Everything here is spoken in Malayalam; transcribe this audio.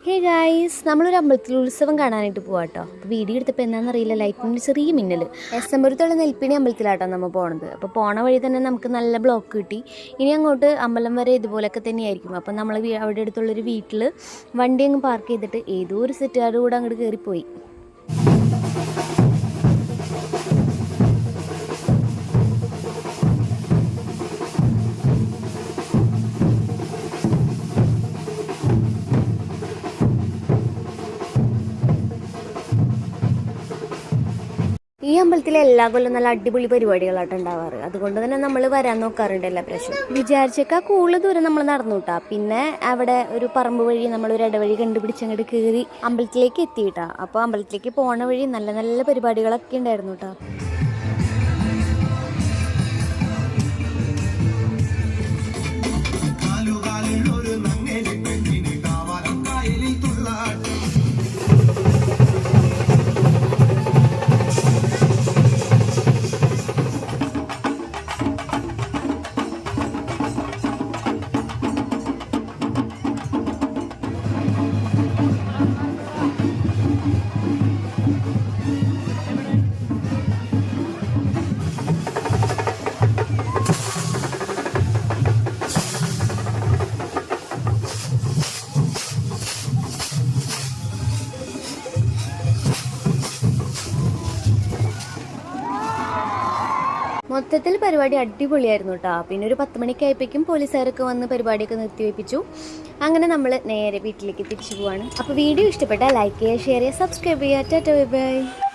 ഹേ ഗായ്സ്, നമ്മളൊരു അമ്പലത്തിൽ ഉത്സവം കാണാനായിട്ട് പോവാട്ടോ. അപ്പോൾ വീഡിയോ എടുത്തപ്പോൾ എന്താണെന്നറിയില്ല, ലൈറ്റിൻ്റെ ചെറിയ മിന്നൽ. എസ്എംപുരത്തുള്ള നെൽപ്പിണി അമ്പലത്തിലാട്ടോ നമ്മൾ പോണത്. അപ്പോൾ പോണ വഴി തന്നെ നമുക്ക് നല്ല ബ്ലോക്ക് കിട്ടി. ഇനി അങ്ങോട്ട് അമ്പലം വരെ ഇതുപോലൊക്കെ തന്നെയായിരിക്കും. അപ്പോൾ നമ്മൾ അവിടെ അടുത്തുള്ളൊരു വീട്ടിൽ വണ്ടി അങ്ങ് പാർക്ക് ചെയ്തിട്ട് ഏതോ ഒരു സെറ്റുകാരുടെ കൂടെ അങ്ങോട്ട് കയറിപ്പോയി. ഈ അമ്പലത്തിലെ എല്ലാ കൊല്ലം നല്ല അടിപൊളി പരിപാടികളായിട്ട് ഉണ്ടാവാറ്. അതുകൊണ്ട് തന്നെ നമ്മൾ വരാൻ നോക്കാറുണ്ട് എല്ലാ പ്രാവശ്യം. വിചാരിച്ചേക്കാൾ കൂടുതൽ ദൂരം നമ്മൾ നടന്നു കിട്ടാ. പിന്നെ അവിടെ ഒരു പറമ്പ് വഴി നമ്മളൊരു ഇടവഴി കണ്ടുപിടിച്ച് അങ്ങോട്ട് കയറി അമ്പലത്തിലേക്ക് എത്തിയിട്ടാ. അപ്പോൾ അമ്പലത്തിലേക്ക് പോണ വഴി നല്ല നല്ല പരിപാടികളൊക്കെ ഉണ്ടായിരുന്നു കേട്ടോ. മൊത്തത്തിൽ പരിപാടി അടിപൊളിയായിരുന്നു കേട്ടോ. പിന്നെ ഒരു 10 മണിക്കായപ്പോഴേക്കും പോലീസുകാരൊക്കെ വന്ന് പരിപാടിയൊക്കെ നിർത്തിവെപ്പിച്ചു. അങ്ങനെ നമ്മൾ നേരെ വീട്ടിലേക്ക് തിരിച്ചു പോവാണ്. അപ്പോൾ വീഡിയോ ഇഷ്ടപ്പെട്ടാൽ ലൈക്ക് ചെയ്യുക, ഷെയർ ചെയ്യുക, സബ്സ്ക്രൈബ് ചെയ്യുക. Tata bye bye.